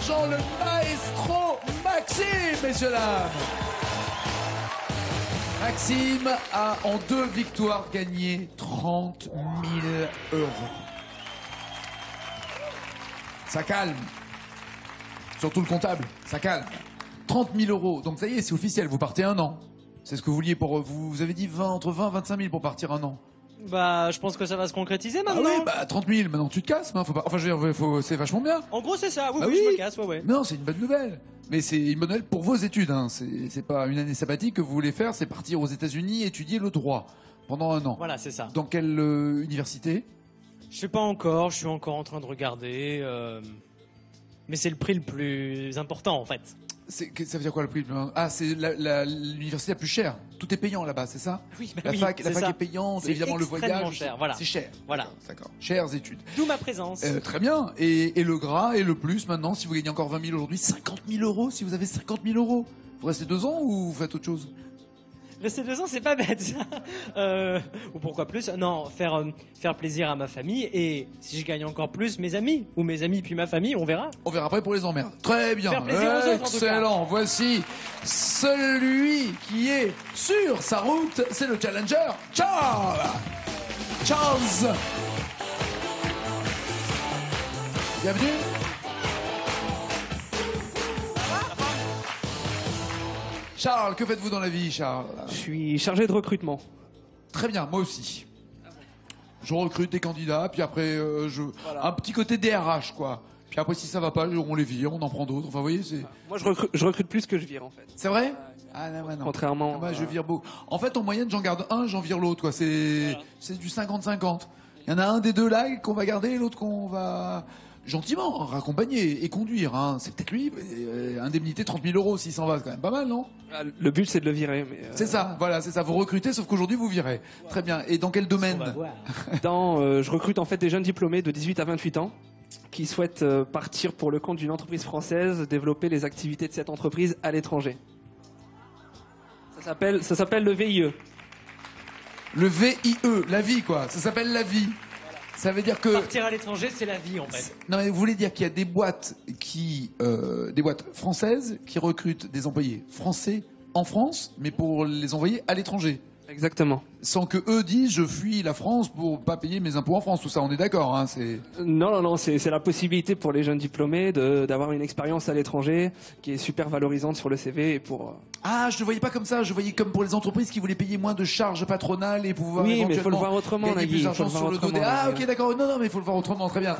l'argent, le maestro Maxime, messieurs dames. Maxime a en 2 victoires gagné 30 000 €. Ça calme. Surtout le comptable, ça calme. 30 000 €. Donc ça y est, c'est officiel, vous partez 1 an. C'est ce que vous vouliez pour... Vous avez dit entre 20 et 25 000 pour partir 1 an. Bah, je pense que ça va se concrétiser maintenant. Ah oui, bah 30 000, maintenant tu te casses. Hein, faut pas... Enfin, je veux dire, c'est vachement bien. En gros, c'est ça. Oui, Ah oui, oui. je me casse, ouais. Non, c'est une bonne nouvelle. Mais c'est une bonne nouvelle pour vos études. Hein. C'est pas une année sabbatique que vous voulez faire, c'est partir aux États-Unis étudier le droit pendant 1 an. Voilà, c'est ça. Dans quelle université? Je sais pas encore, je suis encore en train de regarder. Mais c'est le prix le plus important, en fait. Ça veut dire quoi le prix? Ah, c'est l'université la plus chère. Tout est payant là-bas, c'est ça? Oui, bah La oui, fac c'est ça. est payante, C'est évidemment le extrêmement voyage. cher, voilà. C'est cher. Voilà. D'accord. Chères études. D'où ma présence. Très bien. Et le gras et le plus maintenant, si vous gagnez encore 20 000 aujourd'hui, 50 000 €. Si vous avez 50 000 €, vous restez 2 ans ou vous faites autre chose? Rester 2 ans, c'est pas bête, ça. Ou pourquoi plus? Non, faire plaisir à ma famille et si je gagne encore plus, mes amis. Ou mes amis puis ma famille, on verra. On verra après pour les emmerdes. Très bien. Faire plaisir aux autres, en tout cas. Excellent. Voici celui qui est sur sa route. C'est le challenger Charles. Charles. Bienvenue. Charles, que faites-vous dans la vie, Charles? Je suis chargé de recrutement. Très bien, moi aussi. Je recrute des candidats, puis après, un petit côté DRH, quoi. Puis après, si ça va pas, on les vire, on en prend d'autres. Enfin, vous voyez, c'est... Moi, je recrute plus que je vire, en fait. C'est vrai? Ah non, non. Contrairement... Moi, je vire beaucoup. En fait, en moyenne, j'en garde un, j'en vire l'autre, quoi. C'est du 50-50. Il y en a un des deux là qu'on va garder, l'autre qu'on va... gentiment raccompagner et conduire. Hein. C'est peut-être lui, indemnité 30 000 € s'il s'en va, c'est quand même pas mal, non? Le but, c'est de le virer. Mais C'est ça, voilà, c'est ça. Vous recrutez, sauf qu'aujourd'hui, vous virez. Très bien. Et dans quel domaine? Je recrute en fait des jeunes diplômés de 18 à 28 ans qui souhaitent partir pour le compte d'une entreprise française, développer les activités de cette entreprise à l'étranger. Ça s'appelle le VIE. Le VIE, la vie, quoi. Ça s'appelle la vie. Ça veut dire que... Partir à l'étranger, c'est la vie, en fait. Non, mais vous voulez dire qu'il y a des boîtes des boîtes françaises qui recrutent des employés français en France, mais pour les envoyer à l'étranger. Exactement. Sans que eux disent je fuis la France pour pas payer mes impôts en France, tout ça, on est d'accord, hein, c'est... Non, c'est la possibilité pour les jeunes diplômés d'avoir une expérience à l'étranger qui est super valorisante sur le CV et pour... Ah, je ne voyais pas comme ça, je voyais comme pour les entreprises qui voulaient payer moins de charges patronales et pouvoir oui, éventuellement mais il faut le voir autrement, gagner Nagui, plus d'argent sur le dos des... Ah, ok, d'accord, non, mais il faut le voir autrement, très bien.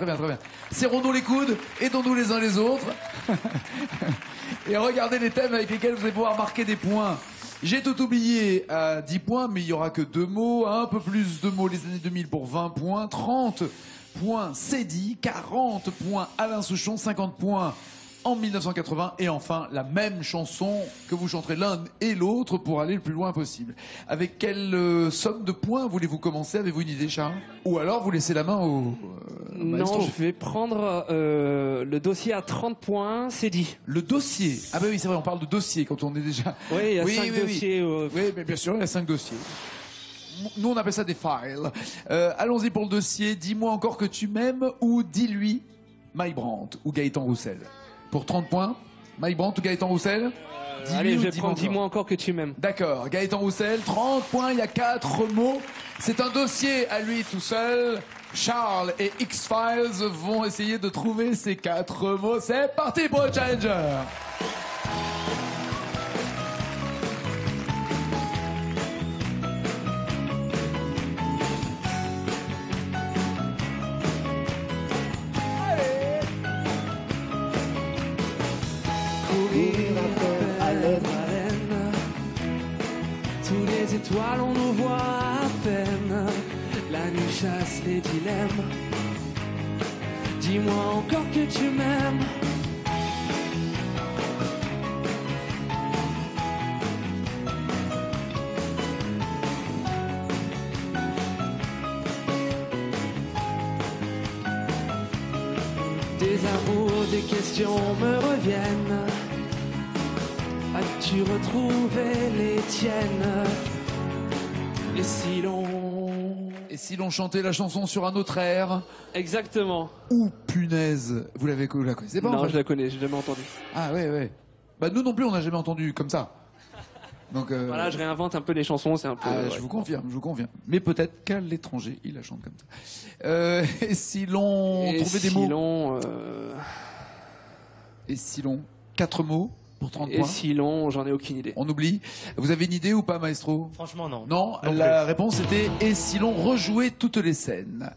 Serrons-nous les coudes, aidons-nous les uns les autres. Et regardez les thèmes avec lesquels vous allez pouvoir marquer des points. J'ai tout oublié à 10 points, mais il n'y aura que 2 mots, un peu plus de mots les années 2000 pour 20 points, 30 points c'est dit, 40 points Alain Souchon, 50 points en 1980 et enfin la même chanson que vous chanterez l'un et l'autre pour aller le plus loin possible. Avec quelle somme de points voulez-vous commencer? Avez-vous une idée, Charles? Ou alors vous laissez la main au maestro? Non, je vais prendre le dossier à 30 points, c'est dit. Le dossier? Ah bah oui, c'est vrai, on parle de dossier quand on est déjà... Oui, il y a 5 dossiers. Oui, mais bien sûr, il y a 5 dossiers. Nous, on appelle ça des files. Allons-y pour le dossier. Dis-moi encore que tu m'aimes ou dis-lui Mike Brandt ou Gaëtan Roussel. Pour 30 points, Mike Brandt ou Gaëtan Roussel? Allez, je vais prendre dis-moi encore que tu m'aimes. D'accord, Gaëtan Roussel, 30 points, il y a 4 mots. C'est un dossier à lui tout seul. Charles et X-Files vont essayer de trouver ces 4 mots. C'est parti pour le Challenger. Tous les étoiles, on nous voit à peine. La nuit chasse les dilemmes. Dis-moi encore que tu m'aimes. Des amours, des questions me reviennent. As-tu retrouvé les tiennes? Et si l'on Et si l'on chantait la chanson sur un autre air? Exactement. Ou punaise, vous la connaissez pas en Non, fait je la connais, j'ai jamais entendu. Ah ouais. Bah nous non plus, on n'a jamais entendu comme ça. Donc Voilà, je réinvente un peu les chansons, c'est un peu... je vous confirme. Mais peut-être qu'à l'étranger, il la chante comme ça. Et si l'on trouvait des mots? Et si l'on 4 mots pour 30 Et points. si l'on, j'en ai aucune idée. On oublie. Vous avez une idée ou pas, maestro? Franchement, non. Non, Non la réponse était et si l'on rejouait toutes les scènes.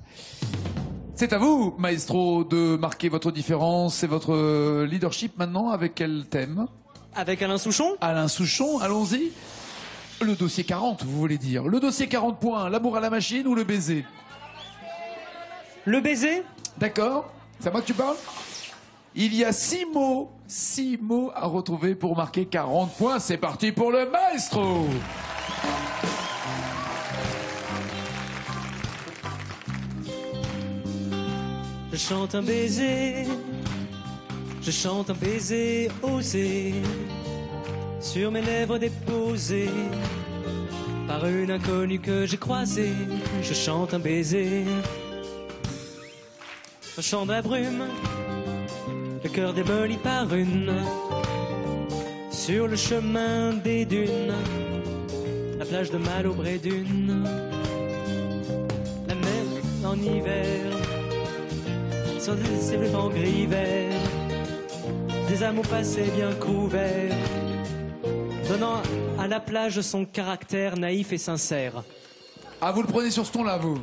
C'est à vous, maestro, de marquer votre différence et votre leadership maintenant. Avec quel thème? Avec Alain Souchon? Alain Souchon, allons-y. Le dossier 40, vous voulez dire. Le dossier 40 points, l'amour à la machine ou le baiser? Le baiser? D'accord. C'est à moi que tu parles? Il y a 6 mots à retrouver pour marquer 40 points. C'est parti pour le maestro. Je chante un baiser, je chante un baiser osé, sur mes lèvres déposées, par une inconnue que j'ai croisée. Je chante un baiser, je chante la brume, le cœur démoli par une, sur le chemin des dunes, la plage de Malaubré-Dune, la mer en hiver, sur des bleus en gris vert, des amours passés bien couverts, donnant à la plage son caractère naïf et sincère. Ah, vous le prenez sur ce ton-là, vous?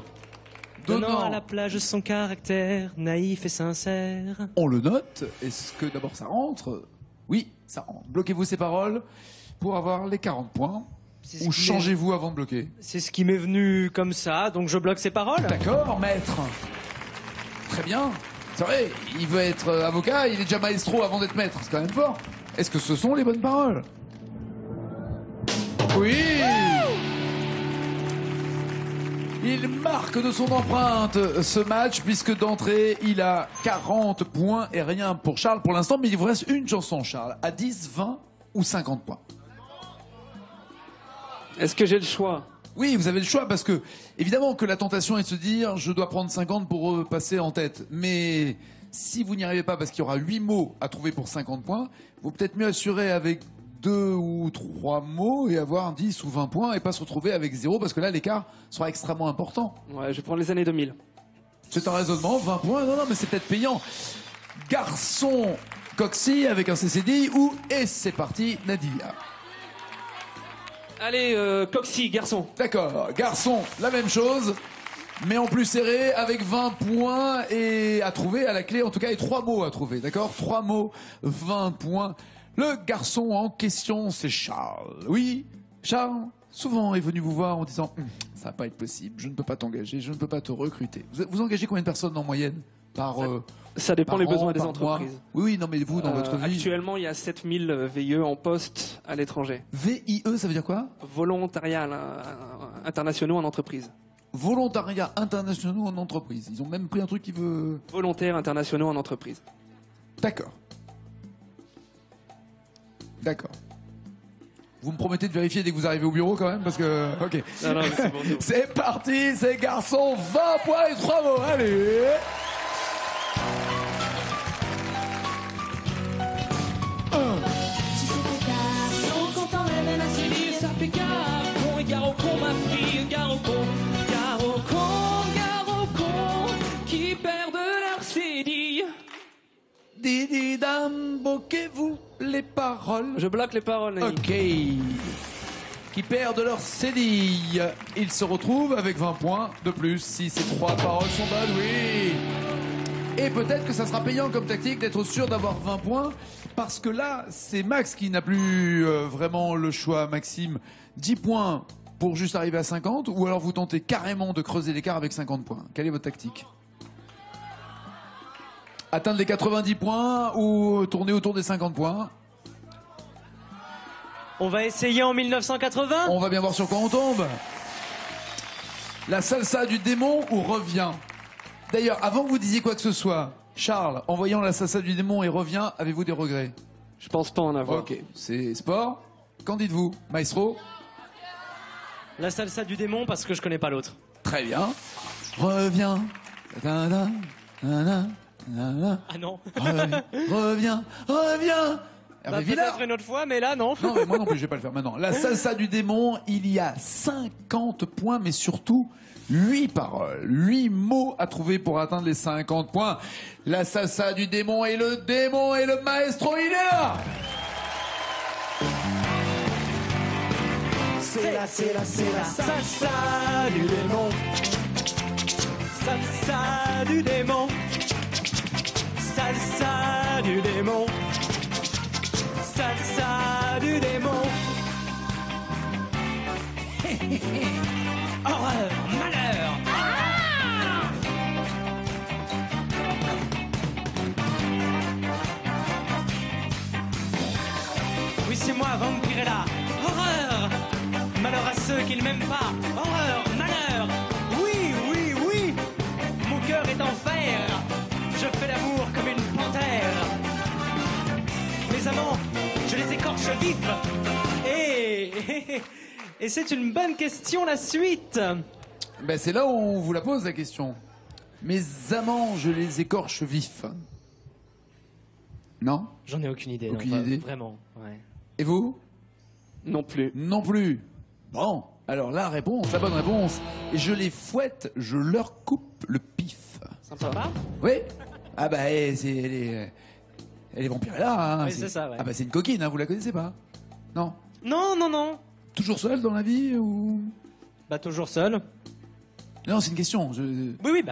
Donnant à la plage son caractère naïf et sincère. On le note. Est-ce que d'abord ça rentre? Oui, ça rentre. Bloquez-vous ces paroles pour avoir les 40 points. C'est ce Ou qui changez-vous avant de bloquer. C'est ce qui m'est venu comme ça, donc je bloque ses paroles. D'accord, maître. Très bien. C'est vrai, il veut être avocat, il est déjà maestro avant d'être maître. C'est quand même fort. Est-ce que ce sont les bonnes paroles? Oui. Il marque de son empreinte ce match puisque d'entrée, il a 40 points et rien pour Charles pour l'instant. Mais il vous reste une chanson, Charles. À 10, 20 ou 50 points. Est-ce que j'ai le choix? Oui, vous avez le choix parce que, évidemment, que la tentation est de se dire je dois prendre 50 pour passer en tête. Mais si vous n'y arrivez pas parce qu'il y aura 8 mots à trouver pour 50 points, vous peut-être mieux assurer avec 2 ou 3 mots et avoir 10 ou 20 points et pas se retrouver avec 0 parce que là, l'écart sera extrêmement important. Ouais, je vais prendre les années 2000. C'est un raisonnement, 20 points, non, mais c'est peut-être payant. Garçon Coxy avec un CCD ou et c'est parti, Nadia. Allez, Coxy, garçon. D'accord, garçon, la même chose, mais en plus serré, avec 20 points et à trouver à la clé, en tout cas, et 3 mots à trouver, d'accord? 3 mots, 20 points. Le garçon en question, c'est Charles. Oui, Charles, souvent est venu vous voir en disant ça va pas être possible, je ne peux pas t'engager, je ne peux pas te recruter. Vous engagez combien de personnes en moyenne par Ça dépend par les an, besoins des par entreprises. mois? Oui, non, mais vous, dans votre vie. Actuellement, il y a 7000 VIE en poste à l'étranger. VIE, ça veut dire quoi? Volontariat internationaux en entreprise. Volontariat internationaux en entreprise. Ils ont même pris un truc qui veut... Volontaires internationaux en entreprise. D'accord. D'accord. Vous me promettez de vérifier dès que vous arrivez au bureau quand même parce que... Ok. Non, non, mais c'est bon. C'est parti, c'est garçon, 20 points et 3 mots. Allez. Si c'était garçon, quand on rêvait la série, ça fait gare et gare au con, ma fille, gare au con, gare au con, gare au con, qui perdent leur cédille. Didi dam, bloquez-vous les paroles. Je bloque les paroles, Nani. Ok. Qui perdent leur cédille. Ils se retrouvent avec 20 points de plus si ces 3 paroles sont bonnes, oui. Et peut-être que ça sera payant comme tactique d'être sûr d'avoir 20 points. Parce que là, c'est Max qui n'a plus vraiment le choix, Maxime. 10 points pour juste arriver à 50, ou alors vous tentez carrément de creuser l'écart avec 50 points. Quelle est votre tactique? Atteindre les 90 points ou tourner autour des 50 points? On va essayer en 1980. On va bien voir sur quoi on tombe. La salsa du démon ou revient? D'ailleurs, avant que vous disiez quoi que ce soit, Charles, en voyant la salsa du démon et revient, avez-vous des regrets? Je pense pas en avoir. Ok, c'est sport. Qu'en dites-vous, maestro? La salsa du démon parce que je connais pas l'autre. Très bien. Reviens. Ta-da, ta-da, ta-da. Ah non. Reviens. Hervé Villard. Peut-être une autre fois, mais là, non. Non, mais moi non plus, je vais pas le faire maintenant. La salsa du démon, il y a 50 points, mais surtout 8 paroles, 8 mots à trouver pour atteindre les 50 points. La salsa du démon et le maestro, il est là. C'est la salsa du démon. Salsa du démon. Salsa du démon. Salsa du démon. Horreur, malheur. Oui, c'est moi, Vampirella. Horreur. Malheur à ceux qui ne m'aiment pas. Horreur, malheur. Oui, oui, oui. Mon cœur est en fer. Je fais l'amour comme une panthère. Mes amants, je les écorche vifs. Et c'est une bonne question, la suite. Ben, c'est là où on vous la pose, la question. Mes amants, je les écorche vifs. Non? J'en ai aucune idée. Aucune non, idée. Vraiment, ouais. Et vous? Non plus. Non plus. Bon, alors la bonne réponse. Je les fouette, je leur coupe le pif. Sympa. Oui. Ah bah, elle est Vampirella. Hein. Oui, c'est ça, ouais. Ah bah, c'est une coquine, hein, vous la connaissez pas? Non. Non. Toujours seule dans la vie ou? Bah, toujours seul. Non, c'est une question. Oui,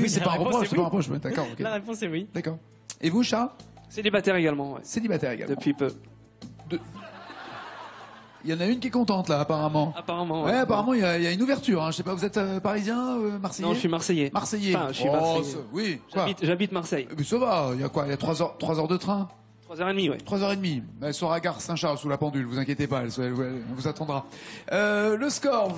c'est la pas un réponse reproche, est c'est pas un oui. reproche. Ouais, d'accord, ok. La réponse est oui. D'accord. Et vous, Charles? Célibataire également, ouais. Célibataire également. Depuis peu. Il y en a une qui est contente, là, apparemment. Apparemment. Ouais, apparemment, il y a une ouverture. Hein. Je sais pas, vous êtes parisien, marseillais? Non, je suis marseillais. Marseillais. Enfin, je suis Oh, marseillais. oui, quoi? J'habite Marseille. Mais ça va, il y a quoi? Il y a 3 heures de train? 3h30, ouais. 3h30. Elle sera à Gare Saint-Charles sous la pendule, vous inquiétez pas, elle vous attendra. Le score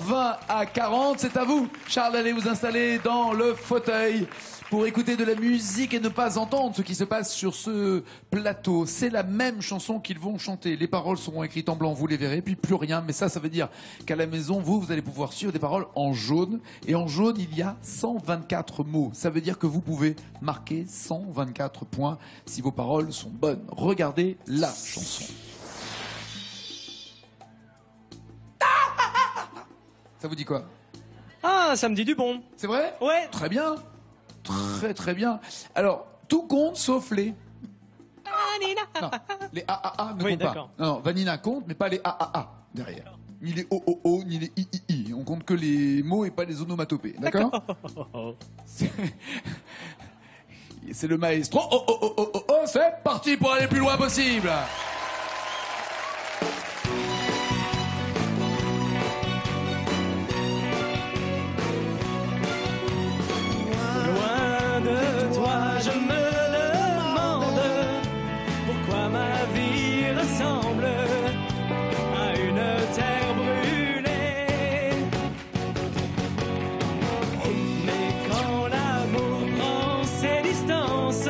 20-40, c'est à vous. Charles, allez vous installer dans le fauteuil pour écouter de la musique et ne pas entendre ce qui se passe sur ce plateau. C'est la même chanson qu'ils vont chanter. Les paroles seront écrites en blanc, vous les verrez, puis plus rien. Mais ça veut dire qu'à la maison, vous allez pouvoir suivre des paroles en jaune. Et en jaune, il y a 124 mots. Ça veut dire que vous pouvez marquer 124 points si vos paroles sont bonnes. Regardez la chanson. Ça vous dit quoi? Ah, ça me dit du bon. C'est vrai? Ouais. Très bien. Très bien. Alors, tout compte sauf les... Non, les AAA ne Oui, comptent pas. d'accord. Non, Vanina compte, mais pas les AAA derrière. Ni les OOO, ni les III. On compte que les mots et pas les onomatopées. D'accord? C'est le maestro. C'est parti pour aller le plus loin possible. Loin de toi, je me demande pourquoi ma vie ressemble à une terre brûlée. Mais quand l'amour prend ses distances,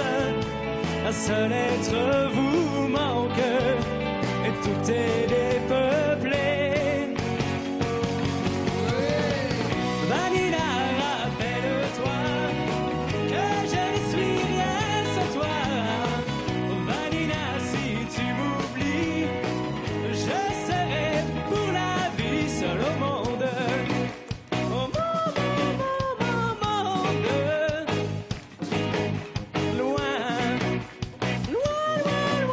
un seul être vous manque et tout est dépeuplé. Vanilla, rappelle-toi que je ne suis rien sans toi. Vanilla, si tu m'oublies, je serai pour la vie seul au monde. Au monde. Loin, loin, loin,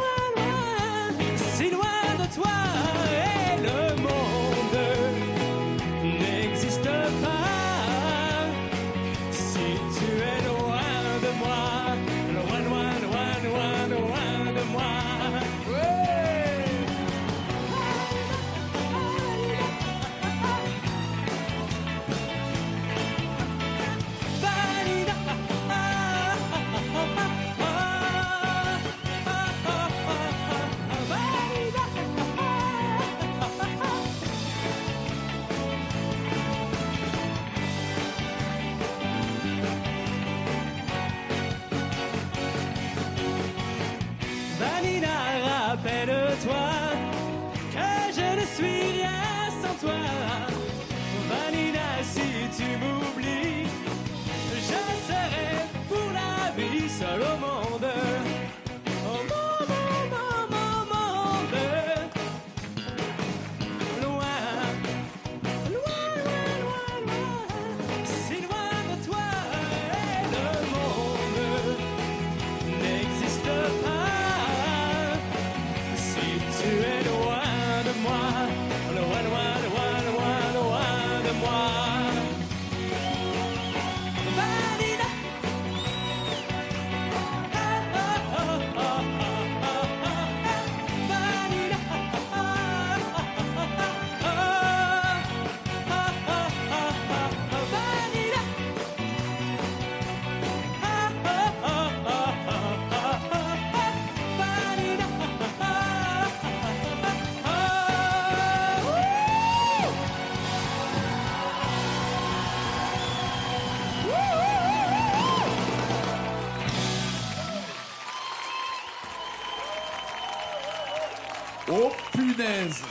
punaise.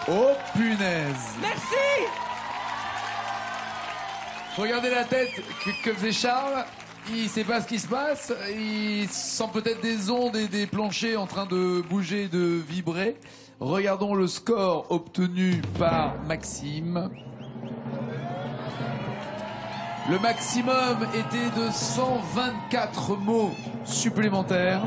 Oh punaise. Merci. Regardez la tête que faisait Charles. Il sait pas ce qui se passe. Il sent peut-être des ondes et des planchers en train de bouger, de vibrer. Regardons le score obtenu par Maxime. Le maximum était de 124 mots supplémentaires.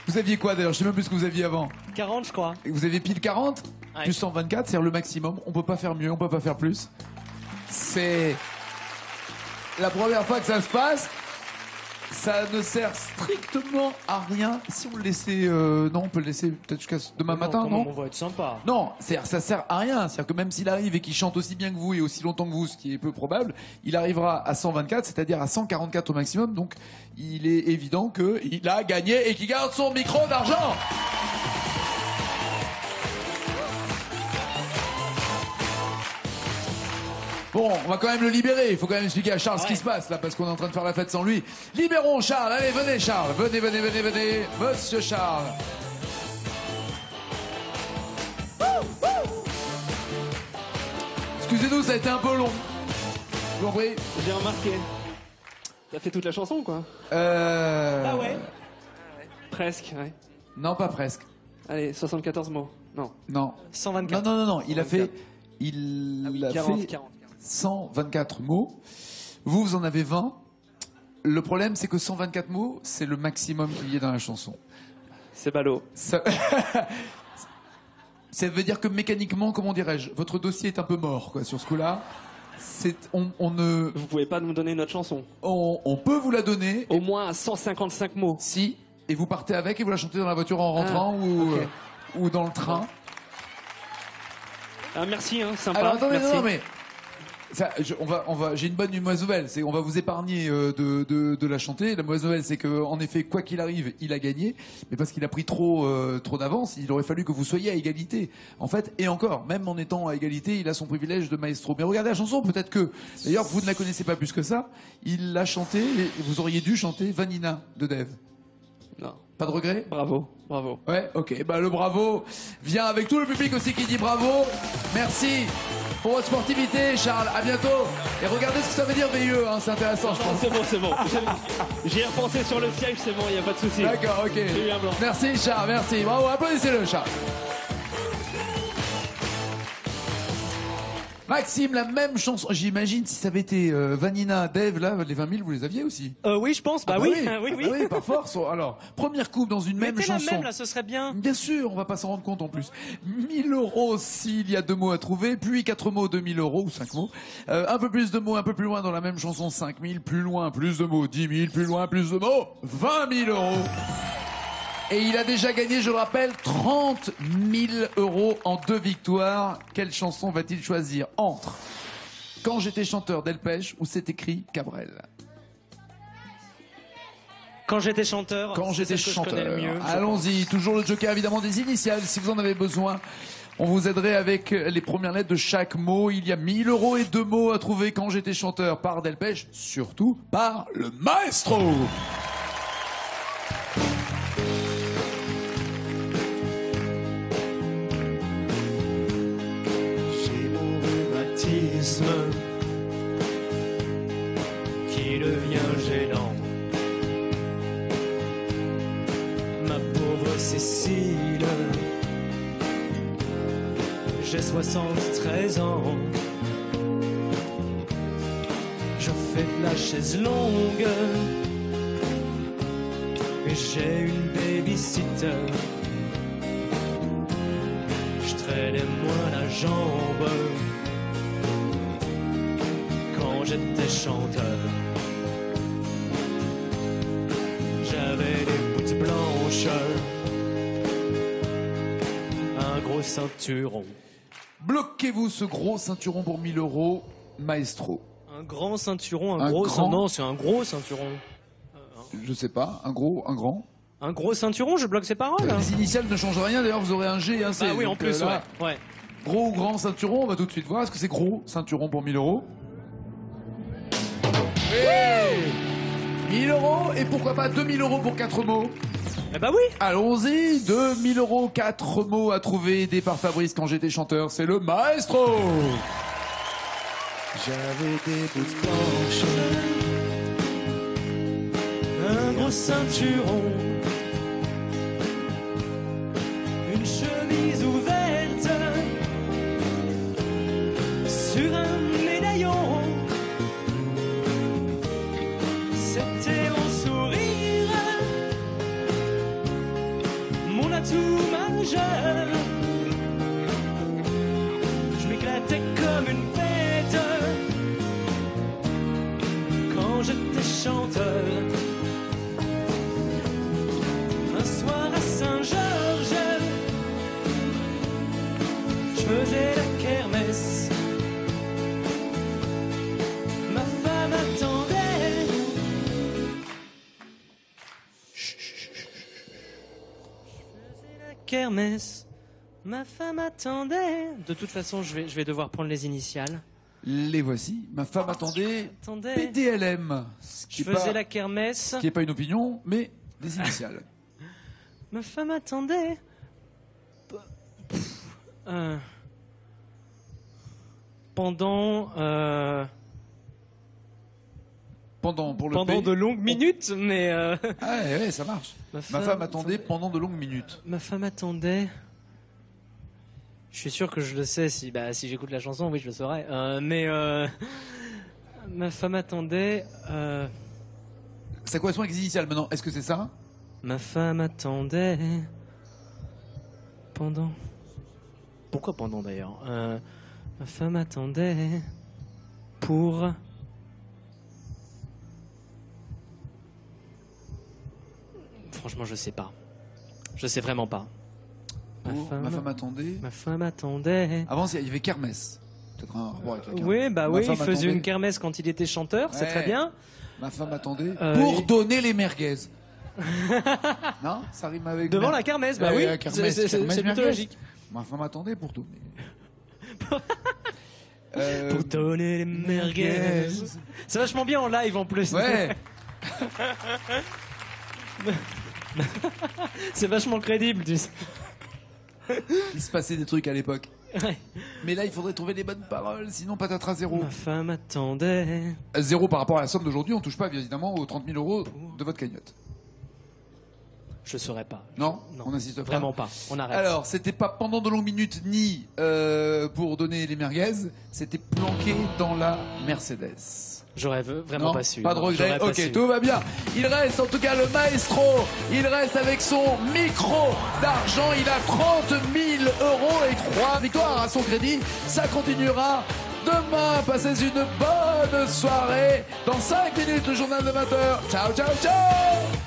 Vous aviez quoi d'ailleurs? Je sais même plus ce que vous aviez avant. 40, je crois. Vous avez pile 40 Ouais. plus 124, c'est-à-dire le maximum. On peut pas faire mieux, on peut pas faire plus. C'est la première fois que ça se passe. Ça ne sert strictement à rien. Si on le laissait, non, on peut le laisser peut-être jusqu'à demain matin, non? On va être sympa. Non, c'est-à-dire ça sert à rien. C'est-à-dire que même s'il arrive et qu'il chante aussi bien que vous et aussi longtemps que vous, ce qui est peu probable, il arrivera à 124, c'est-à-dire à 144 au maximum. Donc, il est évident qu'il a gagné et qu'il garde son micro d'argent. Bon, on va quand même le libérer. Il faut quand même expliquer à Charles ce qui se passe là, parce qu'on est en train de faire la fête sans lui. Libérons Charles. Allez, venez Charles. Venez, Monsieur Charles. Excusez-nous, ça a été un peu long. Je vous en prie. J'ai remarqué. T'as fait toute la chanson, quoi. Ah ouais. Presque, ouais. Non, pas presque. Allez, 74 mots. Non. Non. 124. Non. Il a fait. 124. Il a 40, fait 40. 124 mots. Vous en avez 20. Le problème, c'est que 124 mots, c'est le maximum qu'il y ait dans la chanson. C'est ballot. Ça... ça veut dire que mécaniquement, comment dirais-je, votre dossier est un peu mort, quoi, sur ce coup-là. On ne, Vous pouvez pas nous donner une autre chanson. on peut vous la donner, Au moins à 155 mots. si, et vous partez avec et vous la chantez dans la voiture en rentrant ok. ou dans le train. Ah, merci, hein, sympa. Alors attendez, merci. non, mais ça, j'ai une bonne et une mauvaise nouvelle. C'est on va vous épargner de la chanter. La mauvaise nouvelle, c'est que en effet, quoi qu'il arrive, il a gagné, mais parce qu'il a pris trop d'avance. Il aurait fallu que vous soyez à égalité. En fait, et encore, même en étant à égalité, il a son privilège de maestro. Mais regardez la chanson, peut-être que, d'ailleurs, vous ne la connaissez pas plus que ça. Il l'a chantée et vous auriez dû chanter Vanina de Dev. Non. Pas de regret? Bravo, bravo. Ouais, ok. Bah, le bravo vient avec tout le public aussi qui dit bravo. Merci pour votre sportivité, Charles. À bientôt. Et regardez ce que ça veut dire VIE, hein. C'est intéressant, je Non, pense. c'est bon. J'y ai repensé sur le siège, c'est bon, il n'y a pas de souci. D'accord, ok. J'ai eu un blanc. Merci, Charles. Merci. Bravo. Applaudissez-le, Charles. Maxime, la même chanson. J'imagine si ça avait été Vanina, Dave, là, les 20 000, vous les aviez aussi. Oui, je pense. Bah, Ah oui. Ah oui. oui, par force. Alors, première coupe dans une même Mettez la chanson. même, là, ce serait bien. Bien sûr, on va pas s'en rendre compte en plus. 1 000 € s'il y a 2 mots à trouver, puis 4 mots, 2 000 € ou 5 mots. Un peu plus de mots, un peu plus loin dans la même chanson, 5 000, plus loin, plus de mots, 10 000, plus loin, plus de mots, 20 000 €. Et il a déjà gagné, je le rappelle, 30 000 € en 2 victoires. Quelle chanson va-t-il choisir entre Quand j'étais chanteur d'Elpech ou C'est écrit Cabrel? Quand j'étais chanteur. Quand c'est j'étais celle que je connais chanteur. le mieux, je Allons-y, toujours le joker évidemment des initiales. Si vous en avez besoin, on vous aiderait avec les premières lettres de chaque mot. Il y a 1 000 € et 2 mots à trouver quand j'étais chanteur par Delpech, surtout par le maestro. J'ai mon rhumatisme qui devient gênant. Ma pauvre Cécile, j'ai 73 ans. Je fais de la chaise longue et j'ai une babysitter. Je traînais moins la jambe quand j'étais chanteur. J'avais des bouts blanches, un gros ceinturon. Bloquez-vous ce gros ceinturon pour 1 000 €, maestro. Un grand ceinturon, Un gros grand- Non, c'est un gros ceinturon. Je sais pas, un gros, un grand. Un gros ceinturon, je bloque ses paroles. Les initiales ne changent rien, d'ailleurs vous aurez un G et un C. Bah oui, en donc, plus, là, ouais. Gros ou grand ceinturon, on va tout de suite voir. Est-ce que c'est gros ceinturon pour 1000 euros? Oui, 1000 euros et pourquoi pas 2000 euros pour 4 mots? Eh bah oui. Allons-y, 2000 euros, 4 mots à trouver, aidé par Fabrice quand j'étais chanteur, c'est le maestro. J'avais des bouts blanches, Un gros ceinturon, une chemise ouverte sur un médaillon. C'était mon sourire, mon atout majeur. Je m'éclatais comme une fête quand j'étais chanteur. Un soir à Saint-Georges, je faisais la kermesse. Ma femme attendait. Je faisais la kermesse. Ma femme attendait. De toute façon, je vais devoir prendre les initiales. les voici. Ma femme attendait Attendez. PDLM. Ce qui Je est faisais pas- la kermesse. qui n'est pas une opinion, mais des initiales. Ma femme attendait. Pendant Pendant, pour le pendant P. de longues minutes, mais Ah ouais, ouais, ça marche. Ma Ma femme femme attendait pendant de longues minutes. ma femme attendait. Je suis sûr que je le sais si j'écoute la chanson, oui, je le saurais. Ma femme attendait. Ça correspond avec les initiales. Maintenant, est-ce que c'est ça? Ma femme attendait. Pendant. Pourquoi pendant d'ailleurs? Ma femme attendait. Pour. Franchement, je sais pas. Je sais vraiment pas. Ma femme attendait. Ma femme attendait. Avant, il y avait Kermesse. Peut-être un rapport avec la kermesse. Oui, Ma oui, femme il faisait attendait. une kermesse quand il était chanteur, c'est Ouais. très bien. Ma femme attendait. Et- Pour donner les merguez. Non? Ça rime avec. Devant mer- la kermesse, bah Ouais, oui, la kermesse, c'est kermesse plutôt merguez. logique. Ma femme attendait pour donner. Pour donner les merguez. C'est vachement bien en live en plus. Ouais. C'est vachement crédible, tu sais. Il se passait des trucs à l'époque. Ouais. Mais là, il faudrait trouver les bonnes paroles, sinon patatras zéro. Ma femme attendait. Zéro par rapport à la somme d'aujourd'hui, on touche pas évidemment aux 30 000 euros de votre cagnotte. Je saurais pas. Non, Non, on insiste pas. Vraiment pas. On arrête. Alors, c'était pas pendant de longues minutes ni pour donner les merguez, c'était planqué dans la Mercedes. J'aurais vraiment Non, pas su. pas de Non, regret. j'aurais pas Ok, su. tout va bien. Il reste en tout cas le maestro. Il reste avec son micro d'argent. Il a 30 000 euros et 3 victoires à son crédit. Ça continuera demain. Passez une bonne soirée. Dans 5 minutes, le journal de 20h. Ciao, ciao, ciao.